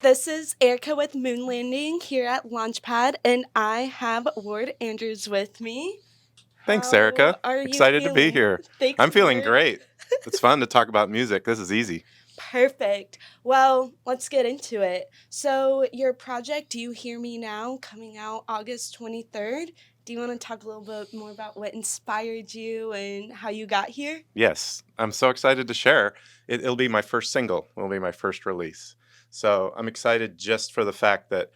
This is Erica with Lvnding here at Launchpad, and I have Ward Andrews with me. Thanks, How Erica. are you Excited to be feeling? here. Thanks, I'm feeling Ward. great. It's fun to talk about music. This is easy. Perfect. Well, let's get into it. So, your project, Do You Hear Me Now, coming out August 23rd. Do you want to talk a little bit more about what inspired you and how you got here? Yes, I'm so excited to share. It'll be my first single. It'll be my first release. So I'm excited just for the fact that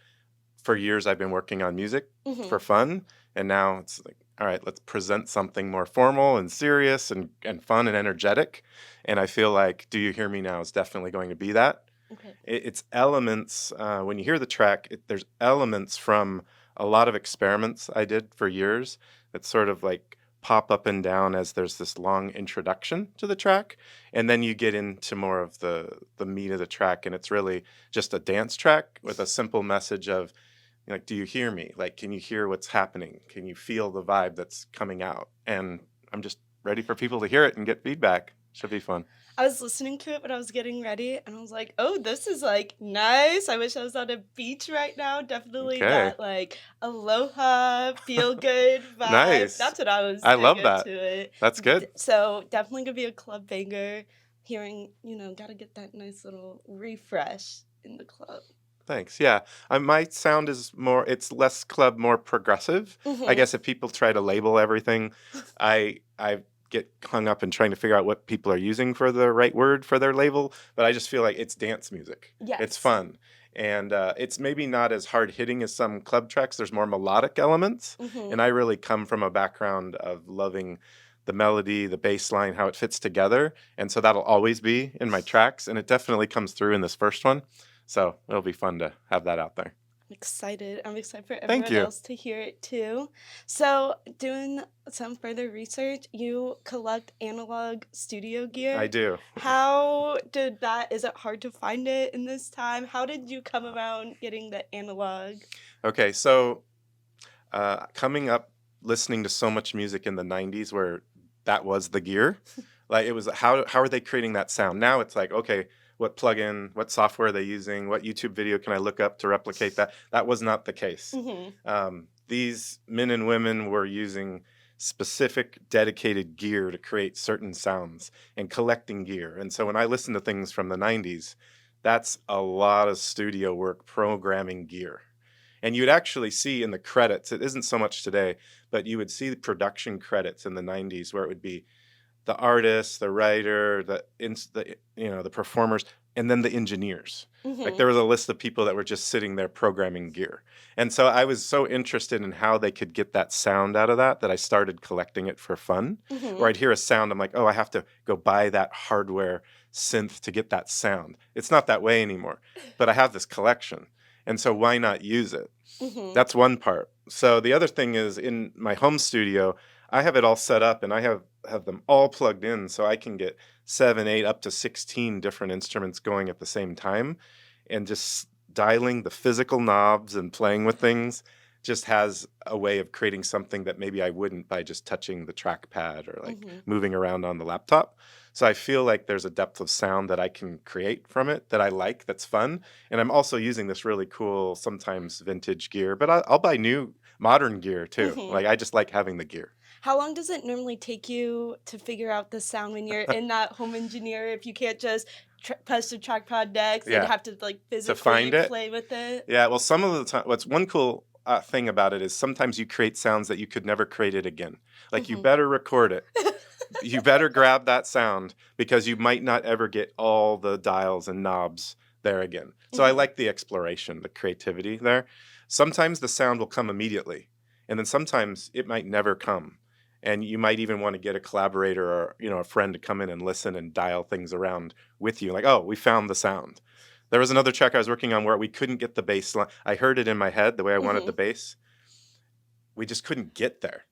for years I've been working on music Mm-hmm. for fun, and now it's like, all right, let's present something more formal and serious and fun and energetic. And I feel like Do You Hear Me Now is definitely going to be that. Okay. It's elements, when you hear the track, there's elements from a lot of experiments I did for years that sort of like pop up and down as there's this long introduction to the track, and then you get into more of the meat of the track, and it's really just a dance track with a simple message of like, do you hear me? Like, can you hear what's happening? Can you feel the vibe that's coming out? And I'm just ready for people to hear it and get feedback. Should be fun. I was listening to it when I was getting ready, and I was like, "Oh, this is like nice. I wish I was on a beach right now. Definitely Okay. that like aloha, feel good vibe." Nice. That's what I was I getting love that. into it. That's good. So definitely gonna be a club banger. Hearing, gotta get that nice little refresh in the club. Thanks. Yeah. My sound is more, it's less club, more progressive. I Mm-hmm. guess if people try to label everything, I get hung up in trying to figure out what people are using for the right word for their label. But I just feel like it's dance music. It's Yes. fun. And it's maybe not as hard hitting as some club tracks. There's more melodic elements. Mm-hmm. And I really come from a background of loving the melody, the bass line, how it fits together. And so that'll always be in my tracks. And it definitely comes through in this first one. So it'll be fun to have that out there. I'm excited. I'm excited for Thank everyone you. else to hear it too. So, doing some further research, you collect analog studio I gear. do. How did that? Is it hard to find it in this time? How did you come around getting the analog? Okay, so coming up, listening to so much music in the 90s where that was the gear, like it was how are they creating that sound? Now it's like, okay, what plugin, what software are they using, what YouTube video can I look up to replicate that? That was not the case. Mm-hmm. These men and women were using specific dedicated gear to create certain sounds and collecting gear. And so when I listen to things from the 90s, that's a lot of studio work programming gear. And you'd actually see in the credits, it isn't so much today, but you would see the production credits in the 90s where it would be the artist, the writer, the performers, and then the engineers. Like Mm-hmm. there was a list of people that were just sitting there programming gear. And so I was so interested in how they could get that sound out of that I started collecting it for fun. Mm-hmm. Or I'd hear a sound, I'm like, oh, I have to go buy that hardware synth to get that sound. It's not that way anymore, but I have this collection. And so why not use it? Mm-hmm. That's one part. So the other thing is in my home studio, I have it all set up and I have them all plugged in so I can get 7, 8, up to 16 different instruments going at the same time. And just dialing the physical knobs and playing with things just has a way of creating something that maybe I wouldn't by just touching the trackpad or like Mm-hmm. moving around on the laptop. So I feel like there's a depth of sound that I can create from it that I like, that's fun. And I'm also using this really cool, sometimes vintage gear, but I'll buy new modern gear too. Mm-hmm. Like I just like having the gear. How long does it normally take you to figure out the sound when you're in that home engineer? If you can't just press the trackpad next and Yeah, have to like to physically find it. play with it? Yeah, well, some of the time, what's one cool thing about it is sometimes you create sounds that you could never create it again. Like you Mm-hmm. better record it. You better grab that sound because you might not ever get all the dials and knobs there again. So I Mm-hmm. like the exploration, the creativity there. Sometimes the sound will come immediately, and then sometimes it might never come. And you might even want to get a collaborator or a friend to come in and listen and dial things around with you. Like, oh, we found the sound. There was another track I was working on where we couldn't get the bass line. I heard it in my head the way I wanted Mm-hmm. the bass. We just couldn't get there,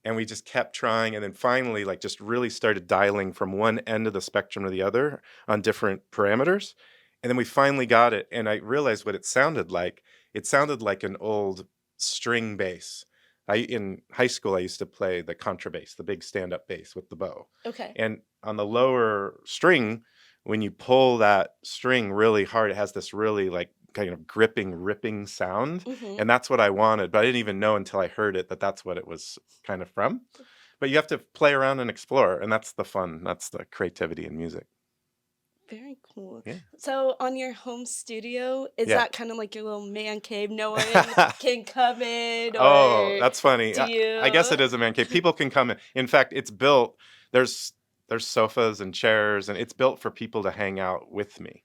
and we just kept trying, and then finally like just really started dialing from one end of the spectrum to the other on different parameters, and then we finally got it, and I realized what it sounded like. It sounded like an old string bass. In high school I used to play the contrabass, the big stand-up bass with the bow, Okay. and on the lower string, when you pull that string really hard, it has this really like kind of gripping, ripping sound. Mhm. And that's what I wanted, but I didn't even know until I heard it that that's what it was kind of from. But you have to play around and explore, and that's the fun. That's the creativity in music. Very cool. Yeah. So on your home studio, is Yeah. that kind of like your little man cave? No one can come in, Oh, or that's funny. do I guess you? it is a man cave. People can come in. In fact, it's built. There's there's sofas and chairs, and it's built for people to hang out with me,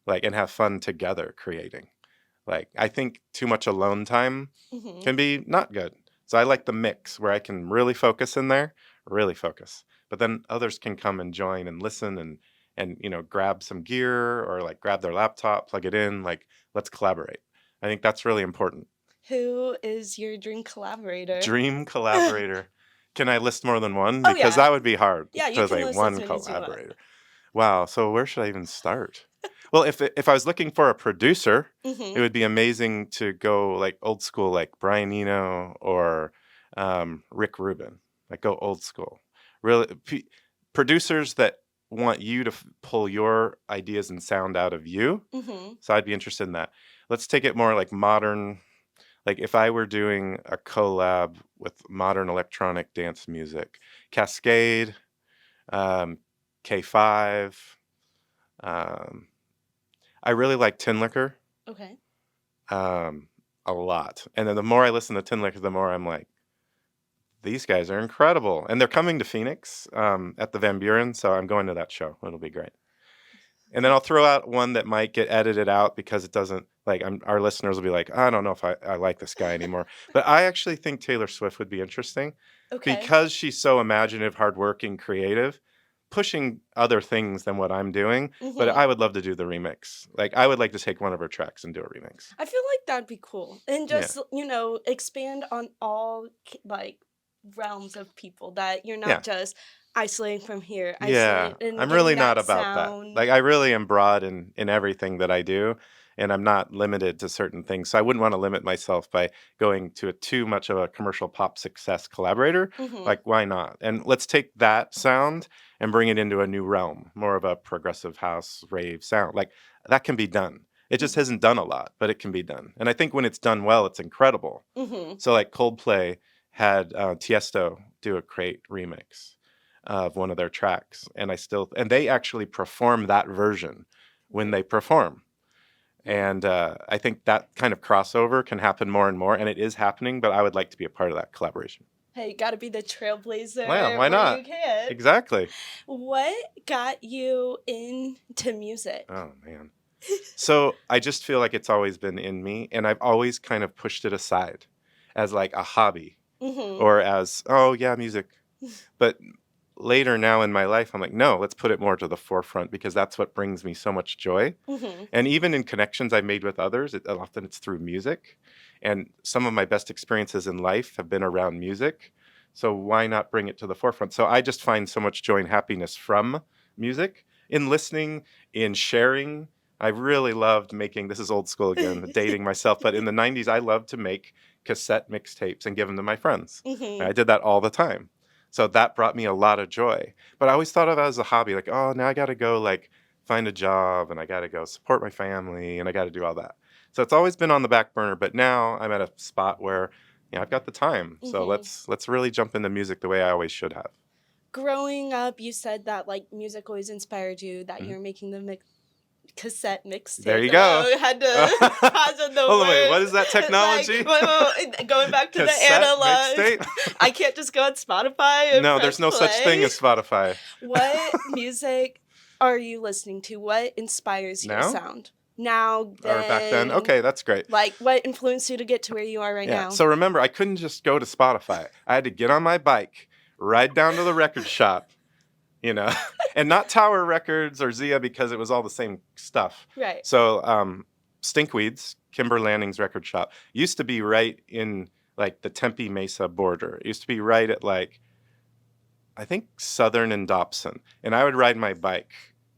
like, and have fun together creating. Like, I think too much alone time Mhm. can be not good. So I like the mix where I can really focus in there, really focus. But then others can come and join and listen and grab some gear or like grab their laptop, plug it in, like let's collaborate. I think that's really important. Who is your dream collaborator? Dream collaborator. Can I list more than one? Oh Because yeah, that would be hard yeah. You to can say list as one many as you want. collaborator. Wow. So where should I even start? Well, if I was looking for a producer, it Mhm. would be amazing to go like old school, like Brian Eno or Rick Rubin. Like go old school. Really, producers that want you to pull your ideas and sound out of you. Mhm. So I'd be interested in that. Let's take it more like modern. Like if I were doing a collab with modern electronic dance music, Cascade, um, K5. Um, I really like Tin Liquor Okay. um, a lot. And then the more I listen to Tin Liquor, the more I'm like, these guys are incredible. And they're coming to Phoenix at the Van Buren, so I'm going to that show. It'll be great. And then I'll throw out one that might get edited out because it doesn't like our listeners will be like, I don't know if I like this guy anymore. But I actually think Taylor Swift would be interesting Okay. because she's so imaginative, hardworking, creative, pushing other things than what I'm doing. But Mhm. I would love to do the remix. Like I would like to take one of her tracks and do a remix. I feel like that'd be cool, and Yeah. just expand on all like realms of people, that you're Yeah. not just isolating from here, Yeah, isolate and I'm getting really not that about that. sound. Like, I really am broad in everything that I do, and I'm not limited to certain things. So I wouldn't want to limit myself by going to a too much of a commercial pop success collaborator. Mhm. Like, why not? And let's take that sound and bring it into a new realm, more of a progressive house rave sound. Like, that can be done. It just Mhm. hasn't done a lot, but it can be done. And I think when it's done well, it's incredible. Mhm. So, like, Coldplay had Tiesto do a great remix of one of their tracks, and they actually perform that version when they perform. And I think that kind of crossover can happen more and more, and it is happening. But I would like to be a part of that collaboration. Hey, you gotta be the Wow, trailblazer why where you not? can. Exactly. What got you into music? Oh man. So I just feel like it's always been in me, and I've always kind of pushed it aside as like a hobby Mhm. or as, oh yeah, music. But later now in my life, I'm like, no, let's put it more to the forefront because that's what brings me so much joy. Mhm. And even in connections I've made with others, often it's through music. And some of my best experiences in life have been around music. So why not bring it to the forefront? So I just find so much joy and happiness from music, in listening, in sharing. I really loved making, this is old school again, dating myself, but in the 90s, I loved to make cassette mixtapes and give them to my friends. I Mhm. did that all the time. So that brought me a lot of joy. But I always thought of it as a hobby, like, oh, now I got to go like find a job and I got to go support my family and I got to do all that. So it's always been on the back burner, but now I'm at a spot where I've got the time. So Mhm. let's really jump into music the way I always should have. Growing up, you said that like music always inspired you, that Mhm. you're making the cassette There mixtape. you go. I had to pause on the Hold on, wait, what is that word. Like, technology? going back to the Cassette analog, mixtape? I can't just go on Spotify and No, there's press no such thing play. as Spotify. What music are you listening to? What inspires your Now sound? Now, or back then? then, Okay, that's great. like, what influenced you to get to where you are right Yeah. now? So remember, I couldn't just go to Spotify. I had to get on my bike, ride down to the record shop, you know, and not Tower Records or Zia because it was all the same stuff. Right. So Stinkweeds, Kimber Lanning's record shop, used to be right in like the Tempe Mesa border. It used to be right at like, I think Southern and Dobson. And I would ride my bike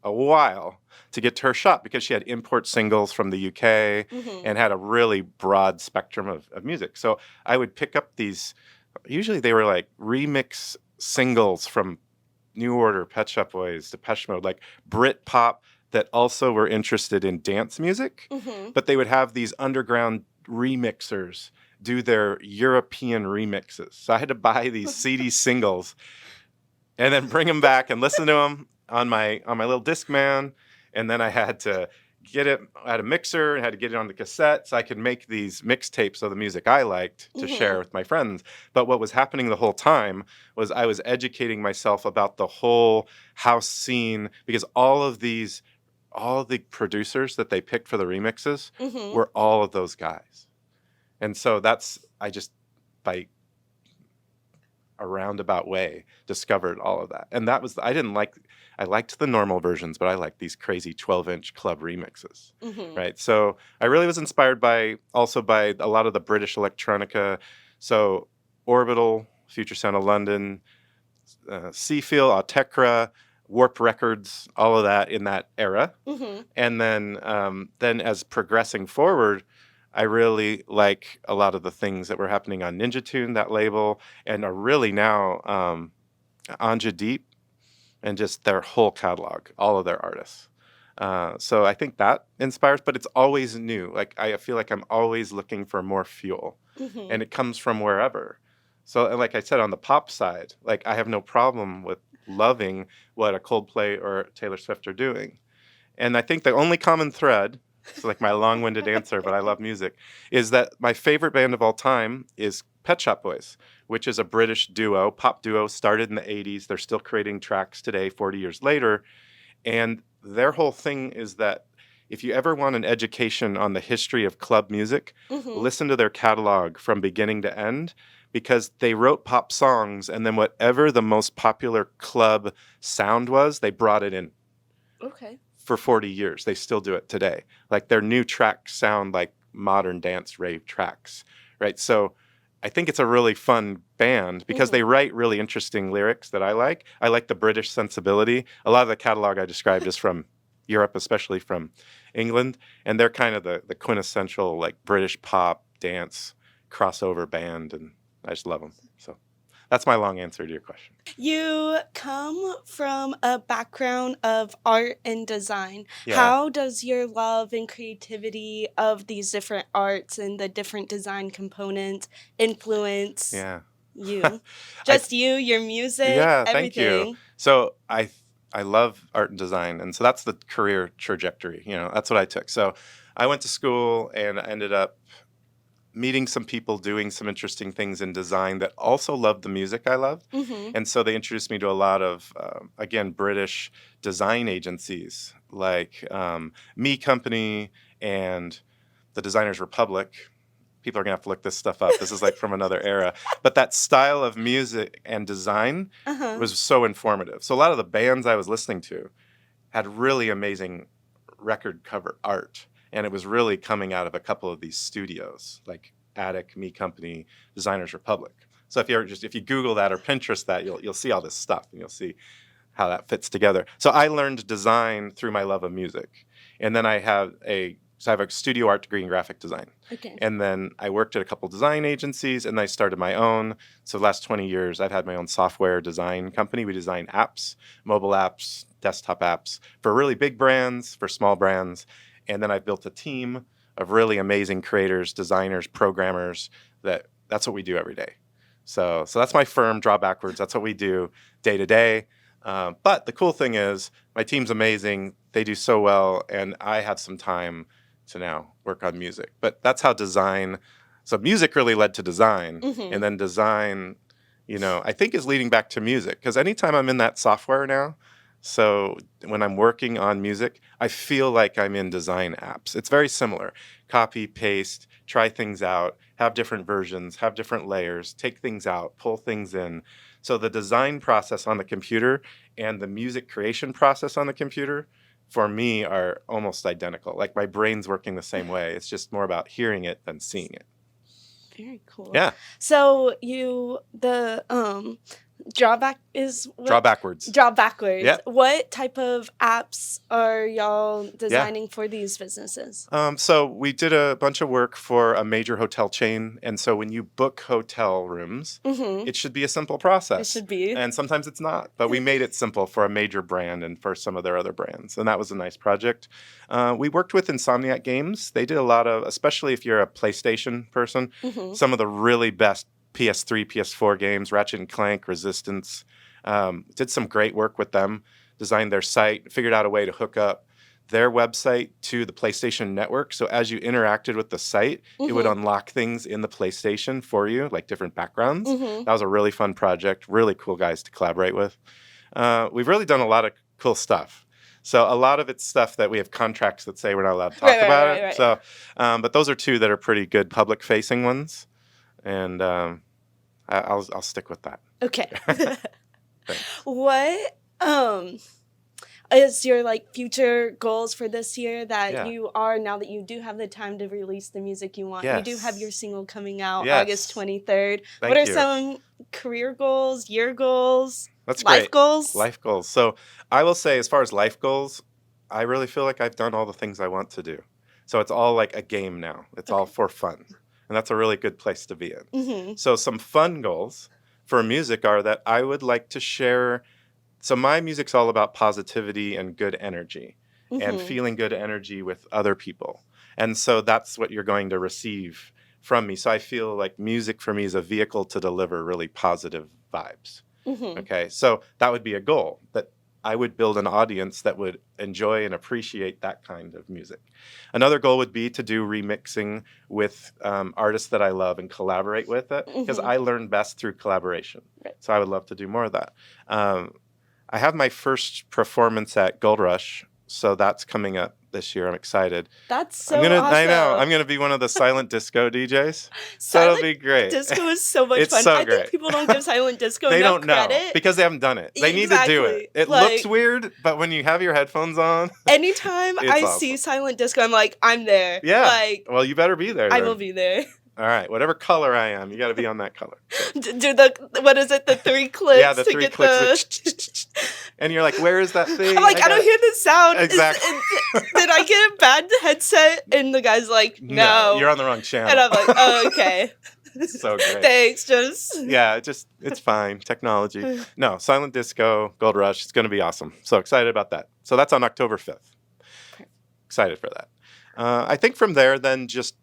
a while to get to her shop because she had import singles from the UK Mm-hmm. and had a really broad spectrum of music. So I would pick up these, usually they were like remix singles from New Order, Pet Shop Boys, Depeche Mode, like Brit pop, that also were interested in dance music, Mm-hmm. but they would have these underground remixers do their European remixes. So I had to buy these CD singles and then bring them back and listen to them on my little Discman. And then I had to get it. I had a mixer and had to get it on the cassette so I could make these mixtapes of the music I liked to Mm-hmm. share with my friends. But what was happening the whole time was I was educating myself about the whole house scene, because all the producers that they picked for the remixes Mm-hmm. were all of those guys. And so I just, by a roundabout way, discovered all of that. And I liked the normal versions, but I liked these crazy 12-inch club remixes. Mm-hmm. Right. So I really was inspired also by a lot of the British electronica. So Orbital, Future Sound of London, Seafeel, Autechra, Warp Records, all of that in that era. Mm-hmm. And then as progressing forward, I really like a lot of the things that were happening on Ninja Tune, that label, and are really now Anja Deep, and just their whole catalog, all of their artists. So I think that inspires, but it's always new. Like I feel like I'm always looking for more fuel, Mm-hmm. and it comes from wherever. So, and like I said, on the pop side, like I have no problem with loving what a Coldplay or Taylor Swift are doing. And I think the only common thread, it's like my long-winded answer, but I love music, is that my favorite band of all time is Pet Shop Boys, which is a British duo, pop duo, started in the 80s. They're still creating tracks today, 40 years later. And their whole thing is that if you ever want an education on the history of club music, Mm-hmm. listen to their catalog from beginning to end, because they wrote pop songs, and then whatever the most popular club sound was, they brought it in Okay. for 40 years. They still do it today. Like their new tracks sound like modern dance rave tracks, right? So I think it's a really fun band because Mm-hmm. they write really interesting lyrics that I like. I like the British sensibility. A lot of the catalog I described is from Europe, especially from England, and they're kind of the quintessential like British pop dance crossover band, and I just love them. So that's my long answer to your question. You come from a background of art and design. Yeah, How does your love and creativity of these different arts and the different design components influence yeah. you? I Just you, your music, Yeah, thank you. everything. So I love art and design, and so that's the career trajectory. That's what I took. So I went to school and I ended up meeting some people doing some interesting things in design that also loved the music I loved. Mm-hmm. And so they introduced me to a lot of, again, British design agencies like Me Company and the Designers Republic. People are going to have to look this stuff up. This is like from another era. But that style of music and design Uh-huh. was so informative. So a lot of the bands I was listening to had really amazing record cover art. And it was really coming out of a couple of these studios, like Attic, Me Company, Designers Republic. So if you Google that or Pinterest that, you'll see all this stuff, and you'll see how that fits together. So I learned design through my love of music, and then I have a studio art degree in graphic design, Okay. and then I worked at a couple design agencies, and I started my own. So the last 20 years, I've had my own software design company. We design apps, mobile apps, desktop apps for really big brands, for small brands. And then I've built a team of really amazing creators, designers, programmers. That's what we do every day. So that's my firm, Draw Backwards. That's what we do day to day. But the cool thing is my team's amazing. They do so well, and I have some time to now work on music. But that's how so music really led to design, Mm-hmm. and then design, I think is leading back to music, because anytime I'm in that software now, so when I'm working on music, I feel like I'm in design apps. It's very similar. Copy, paste, try things out, have different versions, have different layers, take things out, pull things in. So the design process on the computer and the music creation process on the computer, for me, are almost identical. Like my brain's working the same way. It's just more about hearing it than seeing it. Very cool. Yeah. So you the Drawback is Draw what? backwards. Draw backwards. Yeah. What type of apps are y'all Yeah. designing for these businesses? So we did a bunch of work for a major hotel chain. And so when you book hotel rooms, Mm-hmm. it should be a simple It process. should be. And sometimes it's not. But we made it simple for a major brand and for some of their other brands. And that was a nice project. We worked with Insomniac Games. They did a lot of, especially if you're a PlayStation person, Mm-hmm. some of the really best PS3, PS4 games, Ratchet and Clank, Resistance. Did some great work with them, designed their site, figured out a way to hook up their website to the PlayStation Network. So as you interacted with the site, it would Mm-hmm. unlock things in the PlayStation for you, like different backgrounds. Mm-hmm. That was a really fun project, really cool guys to collaborate with. We've really done a lot of cool stuff. So a lot of it's stuff that we have contracts that say we're not allowed to talk about it. Right. So, but those are two that are pretty good public-facing ones, and I'll stick with that. Okay. Thanks. What is your like future goals for this year that Yeah. you are, now that you do have the time to release the music you want? You do have Yes. your single coming out Yes. August 23rd. Thank What are you. some career goals, year goals, That's life great. goals? Life goals. So I will say, as far as life goals, I really feel like I've done all the things I want to do. So it's all like a game now. It's all Okay. for fun. And that's a really good place to be in. Mm-hmm. So some fun goals for music are that I would like to share. So my music's all about positivity and good energy and Mm-hmm. feeling good energy with other people. And so that's what you're going to receive from me. So I feel like music for me is a vehicle to deliver really positive vibes. Mm-hmm. Okay, so that would be a goal, that I would build an audience that would enjoy and appreciate that kind of music. Another goal would be to do remixing with artists that I love and collaborate with it, because Mhm. I learn best through collaboration. Right. So I would love to do more of that. I have my first performance at Gold Rush, so that's coming up this year. I'm excited. That's so I know. awesome. I'm gonna be one of the silent disco DJs. So Silent it'll be great. disco is so much It's fun. so I great. think people don't give silent disco They enough don't know credit. because they haven't done it. They need to do Exactly. it. It Like- looks weird, but when you have your headphones on, Anytime It's I awesome. see silent disco, I'm like, I'm there. yeah. Like, Well, you better be there. I then. will be there. All right. Whatever color I am, you got to be on that color. Do the, what is it, the 3 clicks Yeah, the to 3 get clicks. the... And you're like, where is that thing? I'm like, I don't hear the sound. Exactly. Did I get a bad headset? And the guy's like, no. You're on the wrong channel. And I'm like, oh, okay. So great. Thanks, just... Yeah, it's fine. Technology. No, Silent Disco, Gold Rush. It's going to be awesome. So excited about that. So that's on October 5th. Excited for that. I think from there, then just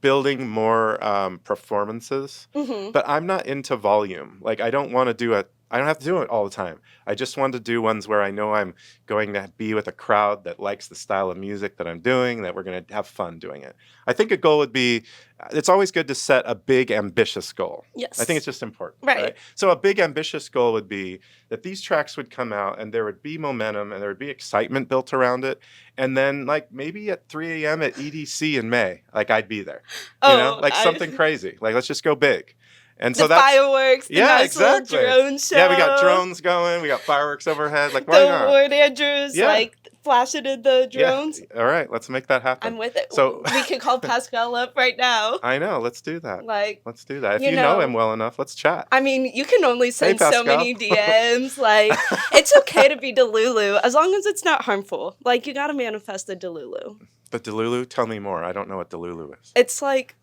building more performances. Mm-hmm. But I'm not into volume. Like, I don't want to do it. I don't have to do it all the time. I just want to do ones where I know I'm going to be with a crowd that likes the style of music that I'm doing, that we're going to have fun doing it. I think a goal would be, it's always good to set a big, ambitious goal. Yes. I think it's just important. Right. So a big, ambitious goal would be that these tracks would come out and there would be momentum and there would be excitement built around it. And then, like, maybe at 3 a.m. at EDC in May, like, I'd be there. You know, like something crazy. Like, let's just go big. And so the that's fireworks, the nice little drone show. Yeah, we got drones going. We got fireworks overhead. Like, why the not? Ward Andrews, Yeah. like, flashing in the drones. Yeah. All right, let's make that happen. I'm with it. So we could call Pascal up right now. I know. Let's do that. Like, Let's do that. If you you know know- him well enough, let's chat. I mean, you can only send so Pascal. many DMs. Like, it's okay to be Delulu as long as it's not harmful. Like, you gotta manifest the Delulu. But Delulu, tell me more. I don't know what Delulu is. It's like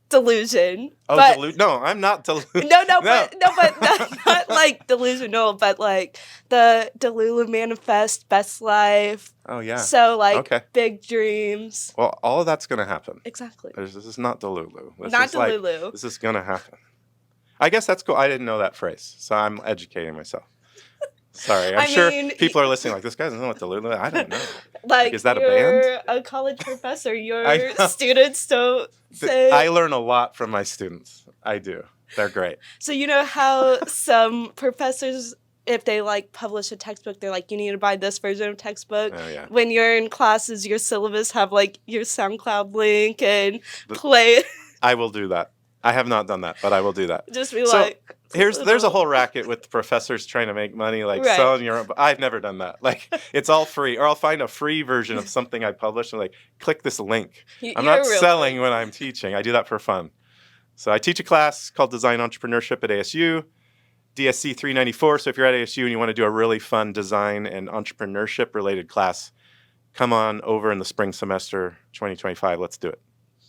delusion. Oh, but No, I'm not Delulu. No, but not like delusional, but like the Delulu manifest best life. Oh, yeah. So like Okay. big dreams. Well, all of that's going to happen. Exactly. This is not Delulu. Not is like, Delulu. this is going to happen. I guess that's cool. I didn't know that phrase, so I'm educating myself. Sorry. I'm I sure mean, people are listening like, this guy doesn't know what Delulu is. I don't know. Like, is that a you're band? a college professor. I Your know. students don't say. I learn a lot from my students. I do. They're great. So you know how some professors, if they like publish a textbook, they're like, you need to buy this version of textbook. Oh, yeah. When you're in classes, your syllabus have like your SoundCloud link and The- play it. I will do that. I have not done that, but I will do that. Just be So, like. There's a whole racket with professors trying to make money, like Right. selling your own. I've never done that. Like, it's all free, or I'll find a free version of something I publish and like click this link. I'm You're not real selling quick. when I'm teaching. I do that for fun. So I teach a class called Design Entrepreneurship at ASU. DSC 394. So if you're at ASU and you want to do a really fun design and entrepreneurship related class, come on over in the spring semester 2025. Let's do it.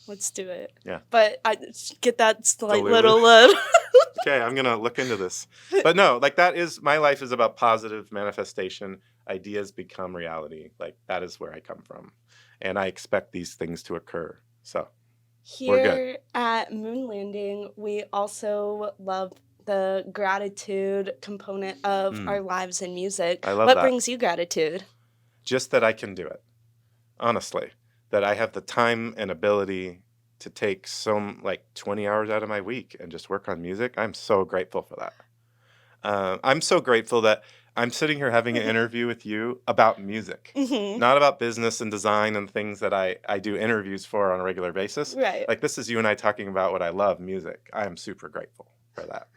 Let's do it. Yeah. But I get that slight Lulu. little Okay, I'm going to look into this. But no, like that is, my life is about positive manifestation. Ideas become reality. Like that is where I come from. And I expect these things to occur. So we're good. Here at Moon Landing, we also love the gratitude component of our lives in music. I love What that. brings you gratitude? Just that I can do it. Honestly, that I have the time and ability to take some like 20 hours out of my week and just work on music. I'm so grateful for that. I'm so grateful that I'm sitting here having an interview with you about music, not about business and design and things that I do interviews for on a regular basis. Right. Like this is you and I talking about what I love, music. I am super grateful for that.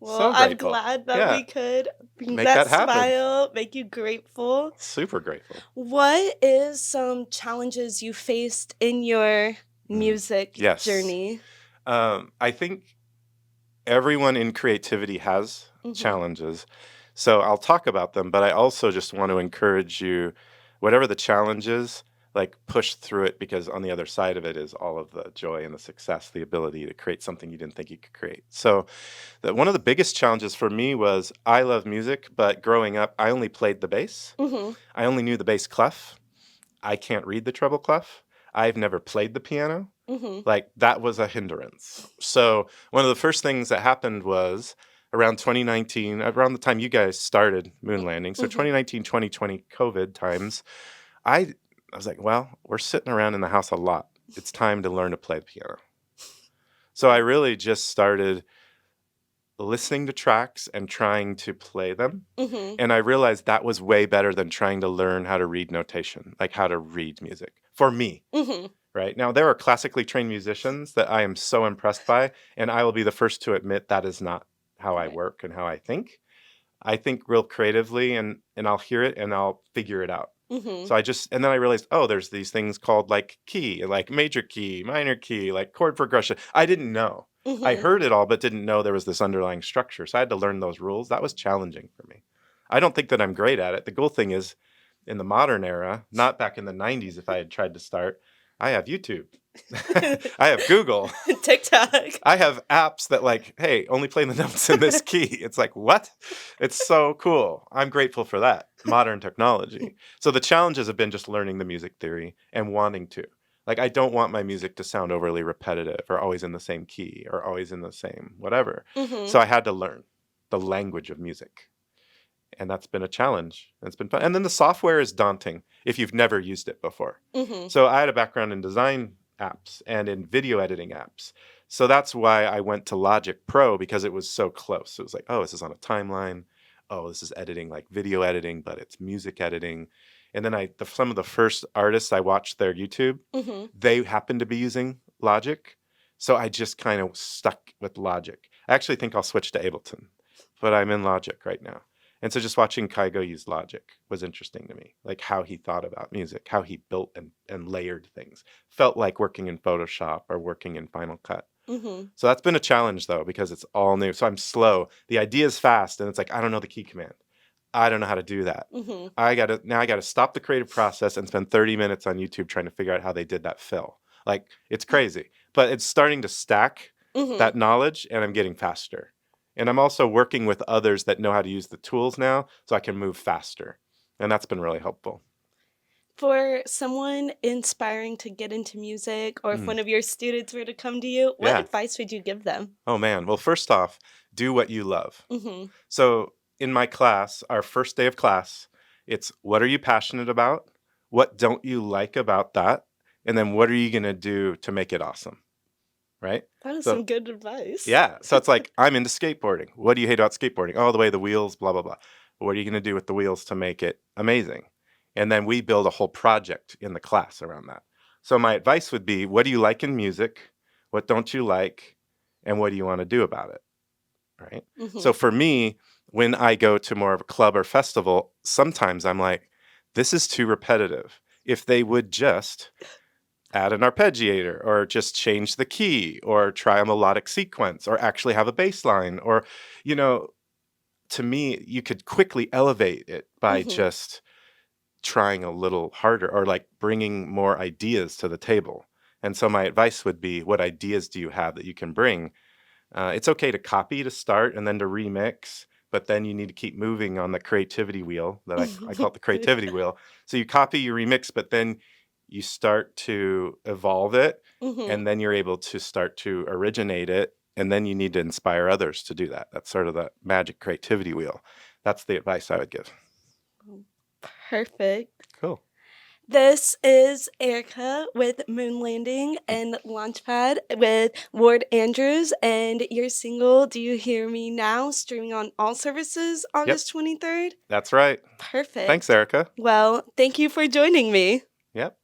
Well, So I'm grateful. glad that Yeah. we could bring Make that that happen. smile, make you grateful. Super grateful. What is some challenges you faced in your music Yes. journey? I think everyone in creativity has challenges. So I'll talk about them, but I also just want to encourage you, whatever the challenge is, like push through it, because on the other side of it is all of the joy and the success, the ability to create something you didn't think you could create. So one of the biggest challenges for me was I love music, but growing up, I only played the bass. I only knew the bass clef. I can't read the treble clef. I've never played the piano. Like that was a hindrance. So one of the first things that happened was around 2019, around the time you guys started Moon Landing. So 2019, 2020 COVID times, I was like, well, we're sitting around in the house a lot. It's time to learn to play the piano. So I really just started listening to tracks and trying to play them. And I realized that was way better than trying to learn how to read notation, like how to read music for me. Right now, there are classically trained musicians that I am so impressed by, and I will be the first to admit that is not how I work and how I think. I think real creatively, and I'll hear it and I'll figure it out. So and then I realized, oh, there's these things called like key, like major key, minor key, like chord progression. I didn't know. I heard it all, but didn't know there was this underlying structure. So I had to learn those rules. That was challenging for me. I don't think that I'm great at it. The cool thing is, in the modern era, not back in the 90s if I had tried to start, I have YouTube. I have Google. TikTok. I have apps that like, hey, only play the notes in this key. It's like, what? It's so cool. I'm grateful for that modern technology. So the challenges have been just learning the music theory and wanting to. Like, I don't want my music to sound overly repetitive or always in the same key or always in the same whatever. So I had to learn the language of music. And that's been a challenge. It's been fun. And then the software is daunting if you've never used it before. So I had a background in design apps and in video editing apps. So that's why I went to Logic Pro, because it was so close. It was like, oh, this is on a timeline. Oh, this is editing, like video editing, but it's music editing. And then some of the first artists I watched their YouTube, they happened to be using Logic. So I just kind of stuck with Logic. I actually think I'll switch to Ableton, but I'm in Logic right now. And so just watching Kygo use Logic was interesting to me, like how he thought about music, how he built and layered things. Felt like working in Photoshop or working in Final Cut. So that's been a challenge, though, because it's all new. So I'm slow. The idea is fast, and it's like, I don't know the key command. I don't know how to do that. I got to stop the creative process and spend 30 minutes on YouTube trying to figure out how they did that fill. Like, it's crazy. But it's starting to stack that knowledge, and I'm getting faster. And I'm also working with others that know how to use the tools now, so I can move faster. And that's been really helpful. For someone inspiring to get into music, or if one of your students were to come to you, what advice would you give them? Oh, man. Well, first off, do what you love. So in my class, our first day of class, it's what are you passionate about? What don't you like about that? And then what are you going to do to make it awesome? Right? That is some good advice. Yeah. So it's like, I'm into skateboarding. What do you hate about skateboarding? Oh, the way the wheels, blah, blah, blah. What are you going to do with the wheels to make it amazing? And then we build a whole project in the class around that. So my advice would be, what do you like in music? What don't you like? And what do you want to do about it? Right? So for me, when I go to more of a club or festival, sometimes I'm like, this is too repetitive. If they would just add an arpeggiator or just change the key or try a melodic sequence or actually have a bass line or, to me, you could quickly elevate it by Mhm. just trying a little harder or like bringing more ideas to the table. And so my advice would be, what ideas do you have that you can bring? It's okay to copy to start and then to remix, but then you need to keep moving on the creativity wheel that I call it the creativity wheel. So you copy, you remix, but then you start to evolve it, Mhm. and then you're able to start to originate it, and then you need to inspire others to do that. That's sort of the magic creativity wheel. That's the advice I would give. Perfect. Cool. This is Erica with Moon Landing and Launchpad with Ward Andrews, and your single "Do You Hear Me Now" streaming on all services Yep, August 23rd. that's right. Thanks, Perfect. Erica. Well, thank you for joining me. Yep.